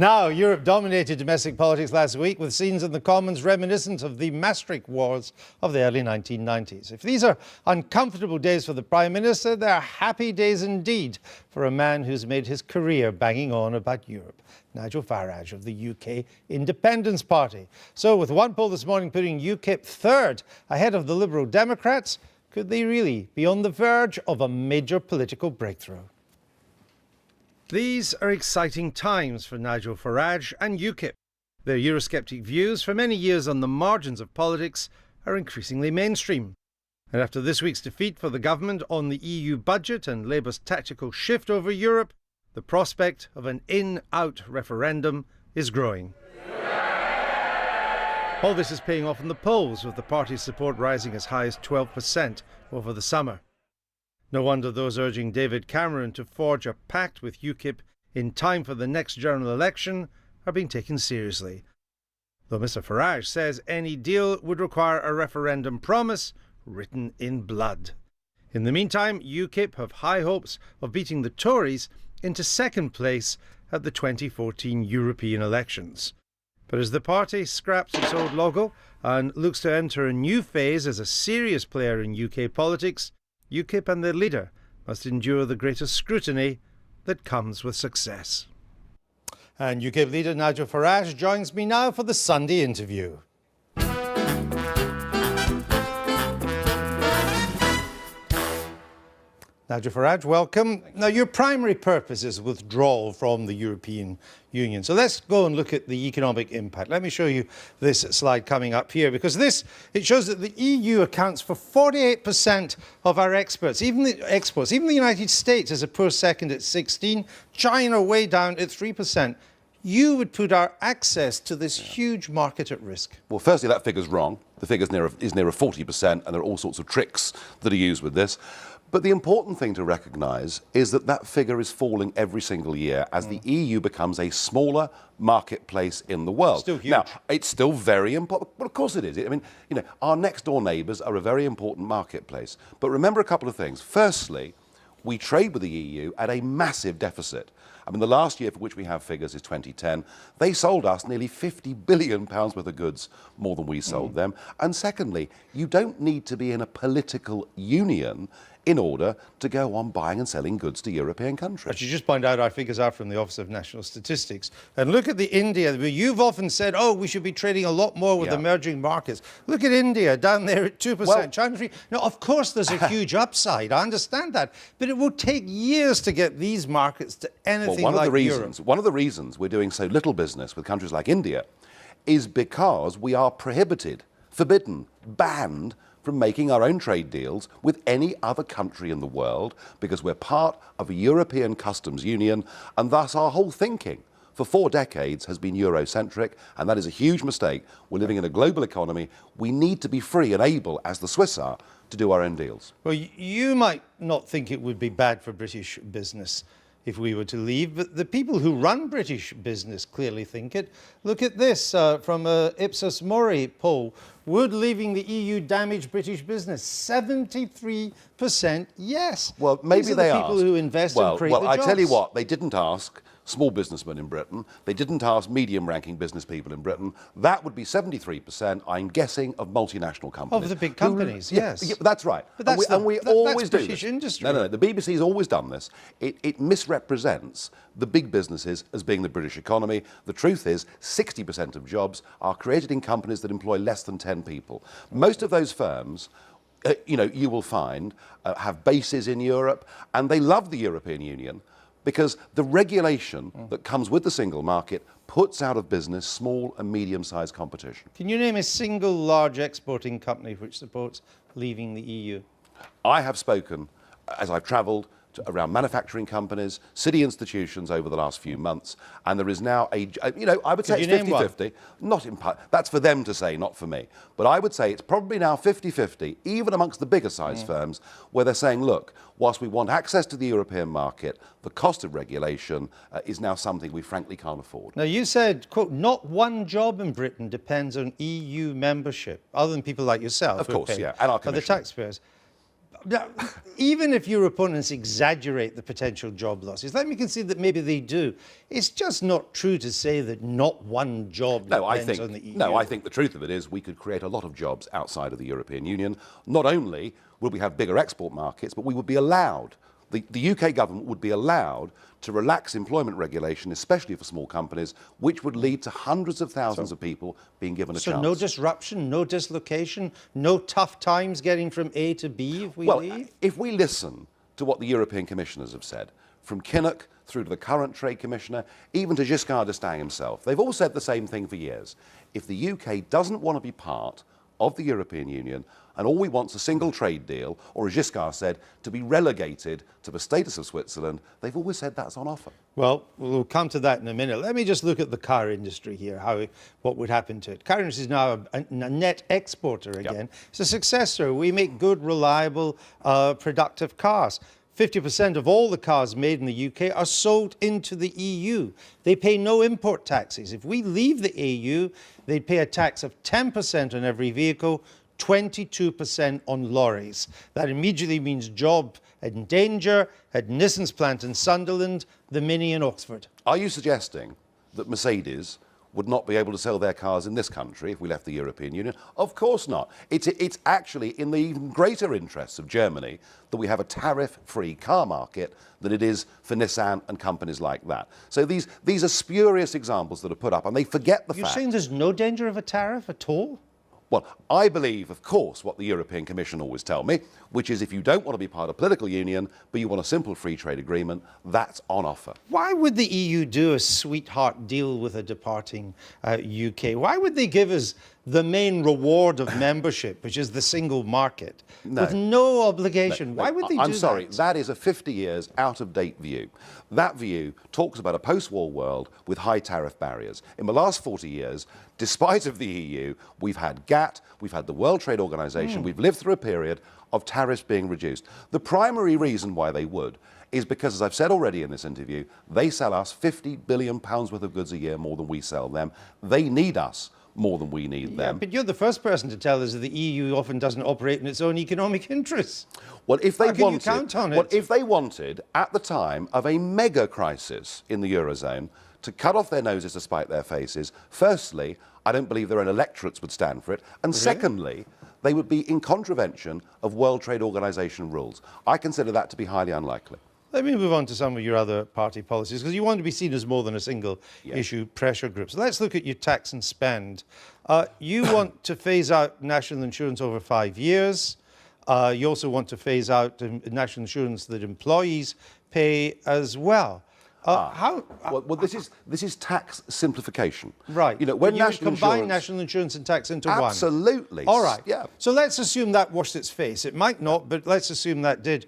Now, Europe dominated domestic politics last week with scenes in the Commons reminiscent of the Maastricht Wars of the early 1990s. If these are uncomfortable days for the Prime Minister, they're happy days indeed for a man who's made his career banging on about Europe. Nigel Farage of the UK Independence Party. So with one poll this morning putting UKIP third ahead of the Liberal Democrats, could they really be on the verge of a major political breakthrough? These are exciting times for Nigel Farage and UKIP. Their Eurosceptic views for many years on the margins of politics are increasingly mainstream. And after this week's defeat for the government on the EU budget and Labour's tactical shift over Europe, the prospect of an in-out referendum is growing. All this is paying off in the polls, with the party's support rising as high as 12% over the summer. No wonder those urging David Cameron to forge a pact with UKIP in time for the next general election are being taken seriously. Though Mr Farage says any deal would require a referendum promise written in blood. In the meantime, UKIP have high hopes of beating the Tories into second place at the 2014 European elections. But as the party scraps its old logo and looks to enter a new phase as a serious player in UK politics, UKIP and their leader must endure the greatest scrutiny that comes with success. And UKIP leader Nigel Farage joins me now for the Sunday interview. Nigel Farage, welcome. Now, your primary purpose is withdrawal from the European Union. So let's go and look at the economic impact. Let me show you this slide coming up here, because it shows that the EU accounts for 48% of our exports. Even the United States is a poor second at 16%. China way down at 3%. You would put our access to this huge market at risk. Well, firstly, that figure's wrong. The figure is near 40%, and there are all sorts of tricks that are used with this. But the important thing to recognise is that that figure is falling every single year as the EU becomes a smaller marketplace in the world. Still huge. Now, it's still very important. Well, of course it is. I mean, you know, our next door neighbours are a very important marketplace. But remember a couple of things. Firstly, we trade with the EU at a massive deficit. I mean, the last year for which we have figures is 2010. They sold us nearly £50 billion worth of goods more than we sold them. And secondly, you don't need to be in a political union in order to go on buying and selling goods to European countries. I should just point out our figures are from the Office of National Statistics. And look at the India. You've often said, oh, we should be trading a lot more with emerging markets. Look at India, down there at 2%. Well, China 3%. Now, of course, there's a huge upside. I understand that. But it will take years to get these markets to anything like Europe. One of the reasons we're doing so little business with countries like India is because we are prohibited, forbidden, banned from making our own trade deals with any other country in the world, because we're part of a European customs union, and thus our whole thinking for 4 decades has been Eurocentric, and that is a huge mistake. We're living in a global economy. We need to be free and able, as the Swiss are, to do our own deals. Well, you might not think it would be bad for British business if we were to leave, but the people who run British business clearly think it. Look at this from a Ipsos Mori poll. Would leaving the EU damage British business? 73% yes. Well, maybe These are they the people who invest and create the jobs. Well, I tell you what, they didn't ask small businessmen in Britain. They didn't ask medium-ranking business people in Britain. That would be 73%, I'm guessing, of multinational companies. Of the big companies, yes. Yeah, that's right. But that's we always do British this. industry. No, the BBC's always done this. It misrepresents the big businesses as being the British economy. The truth is, 60% of jobs are created in companies that employ less than 10 people. Most of those firms, you will find, have bases in Europe, and they love the European Union, because the regulation that comes with the single market puts out of business small and medium-sized competition. Can you name a single large exporting company which supports leaving the EU? I have spoken, as I've travelled, around manufacturing companies, city institutions over the last few months, and there is now I would say it's 50-50. Not in part, that's for them to say, not for me. But I would say it's probably now 50-50, even amongst the bigger size firms, where they're saying, look, whilst we want access to the European market, the cost of regulation is now something we frankly can't afford. Now, you said, quote, not one job in Britain depends on EU membership, other than people like yourself. Of course, and our the commission. taxpayers. Now, even if your opponents exaggerate the potential job losses, let me concede that maybe they do. It's just not true to say that not one job depends on the EU. No, I think the truth of it is we could create a lot of jobs outside of the European Union. Not only would we have bigger export markets, but we would be allowed, the UK government would be allowed to relax employment regulation, especially for small companies, which would lead to hundreds of thousands of people being given a chance. So no disruption, no dislocation, no tough times getting from A to B if we leave? If we listen to what the European commissioners have said, from Kinnock through to the current trade commissioner, even to Giscard d'Estaing himself, they've all said the same thing for years. If the UK doesn't want to be part of the European Union, and all we want is a single trade deal, or as Giscard said, to be relegated to the status of Switzerland, they've always said that's on offer. Well, we'll come to that in a minute. Let me just look at the car industry here, what would happen to it. Car industry is now a net exporter again. Yep. It's a success story. We make good, reliable, productive cars. 50% of all the cars made in the UK are sold into the EU. They pay no import taxes. If we leave the EU, they'd pay a tax of 10% on every vehicle, 22% on lorries. That immediately means job in danger at Nissan's plant in Sunderland, the Mini in Oxford. Are you suggesting that Mercedes would not be able to sell their cars in this country if we left the European Union? Of course not. It's actually in the even greater interests of Germany that we have a tariff-free car market than it is for Nissan and companies like that. So these are spurious examples that are put up, and they forget the fact... You're saying there's no danger of a tariff at all? Well, I believe, of course, what the European Commission always tell me, which is if you don't want to be part of a political union, but you want a simple free trade agreement, that's on offer. Why would the EU do a sweetheart deal with a departing UK? Why would they give us the main reward of membership, which is the single market, with no obligation? Why would they do that? I'm sorry, that is a 50 years out-of-date view. That view talks about a post-war world with high tariff barriers. In the last 40 years, despite of the EU, we've had GATT, we've had the World Trade Organization, we've lived through a period of tariffs being reduced. The primary reason why they would is because, as I've said already in this interview, they sell us £50 billion worth of goods a year more than we sell them. They need us more than we need them. But you're the first person to tell us that the EU often doesn't operate in its own economic interests. Well, if they How can you count on it? Well, if they wanted, at the time of a mega crisis in the Eurozone, to cut off their noses to spite their faces, firstly, I don't believe their own electorates would stand for it, and secondly, they would be in contravention of World Trade Organization rules. I consider that to be highly unlikely. Let me move on to some of your other party policies, because you want to be seen as more than a single issue pressure group. So let's look at your tax and spend. You want to phase out national insurance over 5 years. You also want to phase out national insurance that employees pay as well. Well, this is tax simplification. Right. You know, when you combine national insurance and tax into one. Absolutely. All right. Yeah. So let's assume that washed its face. It might not, but let's assume that did.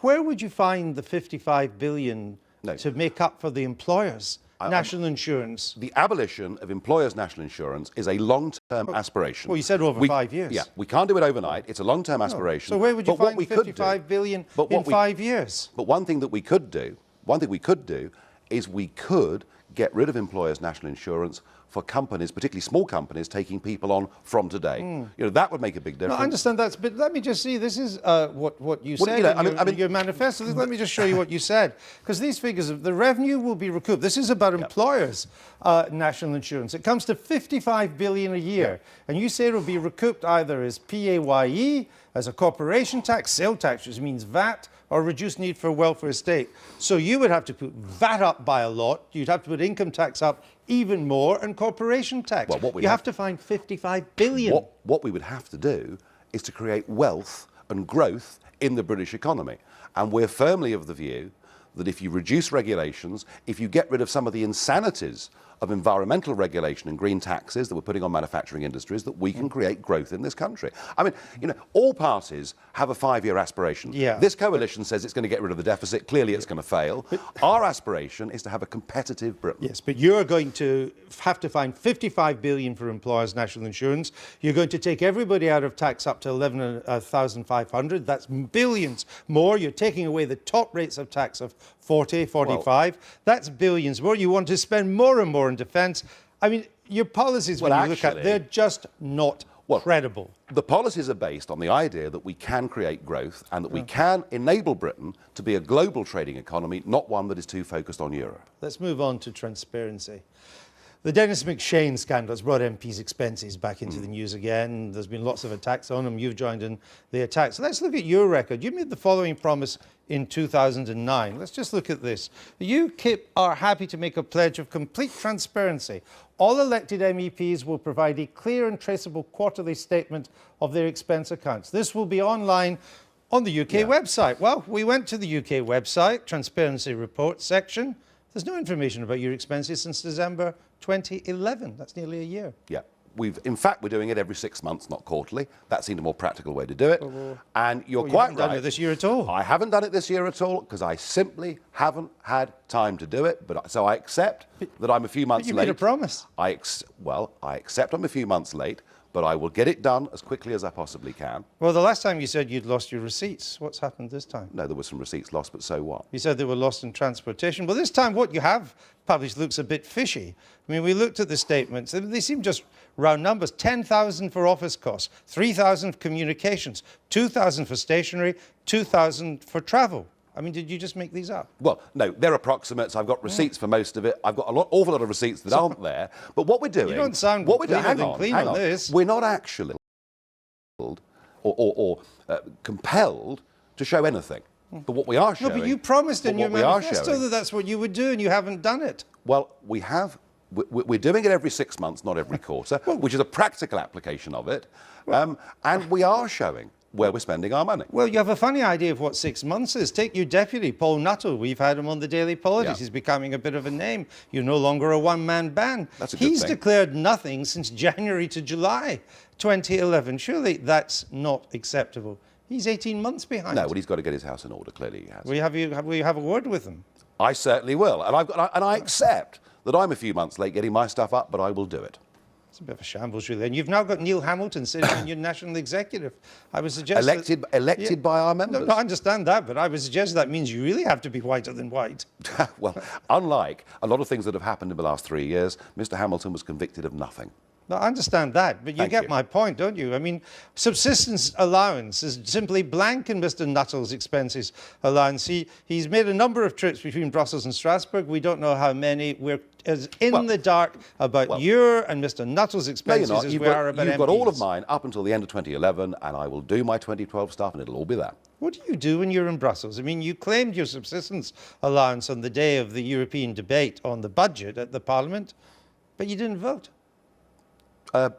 Where would you find the 55 billion to make up for the employers' national insurance? The abolition of employers' national insurance is a long-term aspiration. Well, you said over 5 years. Yeah, we can't do it overnight. It's a long-term aspiration. So where would you find 55 billion in 5 years? But one thing we could do is we could get rid of employers' national insurance for companies, particularly small companies, taking people on from today. You know, that would make a big difference. No, I understand that, but let me just see. This is what you said in your manifesto. Let me just show you what you said, because these figures of the revenue will be recouped. This is about employers' national insurance. It comes to 55 billion a year, and you say it will be recouped either as PAYE, as a corporation tax, sale tax, which means VAT, or reduced need for a welfare state. So you would have to put VAT up by a lot. You'd have to put income tax up even more, and corporation tax. Well, you have to find 55 billion. What we would have to do is to create wealth and growth in the British economy. And we're firmly of the view that if you reduce regulations, if you get rid of some of the insanities of environmental regulation and green taxes that we're putting on manufacturing industries, that we can create growth in this country. I mean, you know, all parties have a 5-year aspiration. Yeah. This coalition says it's going to get rid of the deficit. Clearly, it's going to fail. Our aspiration is to have a competitive Britain. Yes, but you're going to have to find 55 billion for employers' national insurance. You're going to take everybody out of tax up to 11,500. That's billions more. You're taking away the top rates of tax of 40, 45. That's billions more. You want to spend more and more in defence. I mean, your policies, when you look at, they're just not credible? The policies are based on the idea that we can create growth and that we can enable Britain to be a global trading economy, not one that is too focused on Europe. Let's move on to transparency. The Dennis McShane scandal has brought MPs' expenses back into the news again. There's been lots of attacks on them. You've joined in the attacks. So let's look at your record. You made the following promise in 2009. Let's just look at this. The UKIP are happy to make a pledge of complete transparency. All elected MEPs will provide a clear and traceable quarterly statement of their expense accounts. This will be online on the UK website. Well, we went to the UK website, Transparency Report section. There's no information about your expenses since December 2011. That's nearly a year. Yeah. In fact, we're doing it every 6 months, not quarterly. That seemed a more practical way to do it. And you're quite you haven't right. done it this year at all. I haven't done it this year at all because I simply haven't had time to do it. So I accept that I'm a few months late. But you made a promise. I accept I'm a few months late, but I will get it done as quickly as I possibly can. Well, the last time you said you'd lost your receipts. What's happened this time? No, there were some receipts lost, but so what? You said they were lost in transportation. Well, this time what you have published looks a bit fishy. I mean, we looked at the statements. They seem just round numbers. 10,000 for office costs, 3,000 for communications, 2,000 for stationery, 2,000 for travel. I mean, did you just make these up? Well, no, they're approximates. I've got receipts for most of it. I've got awful lot of receipts that aren't there. But what we're doing... You don't sound clean on this. We're not actually or compelled to show anything. But what we are showing... No, but you promised in your manifesto that that's what you would do, and you haven't done it. Well, we're doing it every 6 months, not every quarter, which is a practical application of it. And we are showing where we're spending our money. Well, you have a funny idea of what 6 months is. Take your deputy, Paul Nuttall. We've had him on the Daily Politics. He's becoming a bit of a name. You're no longer a one-man band. That's a good thing. He's declared nothing since January to July 2011. Surely that's not acceptable. He's 18 months behind. No, but he's got to get his house in order. Clearly he has. Will you have a word with him? I certainly will. And I accept that I'm a few months late getting my stuff up, but I will do it. It's a bit of a shambles, really. And you've now got Neil Hamilton sitting in your national executive. I would suggest elected by our members. No, I understand that, but I would suggest that means you really have to be whiter than white. Well, unlike a lot of things that have happened in the last 3 years, Mr. Hamilton was convicted of nothing. No, I understand that, but you get my point, don't you? I mean, subsistence allowance is simply blank in Mr. Nuttall's expenses allowance. He's made a number of trips between Brussels and Strasbourg. We don't know how many. We're as in the dark about your and Mr. Nuttall's expenses as we are about MPs. You've got all of mine up until the end of 2011, and I will do my 2012 stuff, and it'll all be there. What do you do when you're in Brussels? I mean, you claimed your subsistence allowance on the day of the European debate on the budget at the Parliament, but you didn't vote.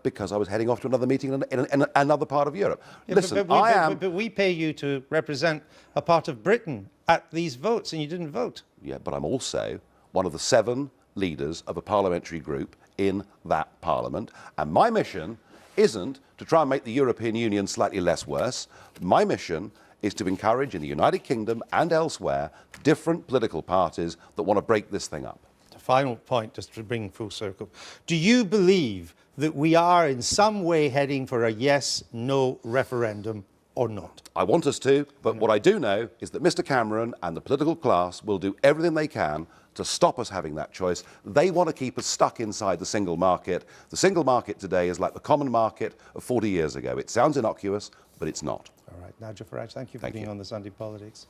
Because I was heading off to another meeting in another part of Europe. Yeah, Listen, but we pay you to represent a part of Britain at these votes, and you didn't vote. Yeah, but I'm also one of the 7 leaders of a parliamentary group in that parliament. And my mission isn't to try and make the European Union slightly less worse. My mission is to encourage in the United Kingdom and elsewhere different political parties that want to break this thing up. The final point, just to bring full circle. Do you believe that we are in some way heading for a yes-no referendum or not? I want us to, but what I do know is that Mr. Cameron and the political class will do everything they can to stop us having that choice. They want to keep us stuck inside the single market. The single market today is like the common market of 40 years ago. It sounds innocuous, but it's not. All right, Nigel Farage, thank you for being on the Sunday Politics.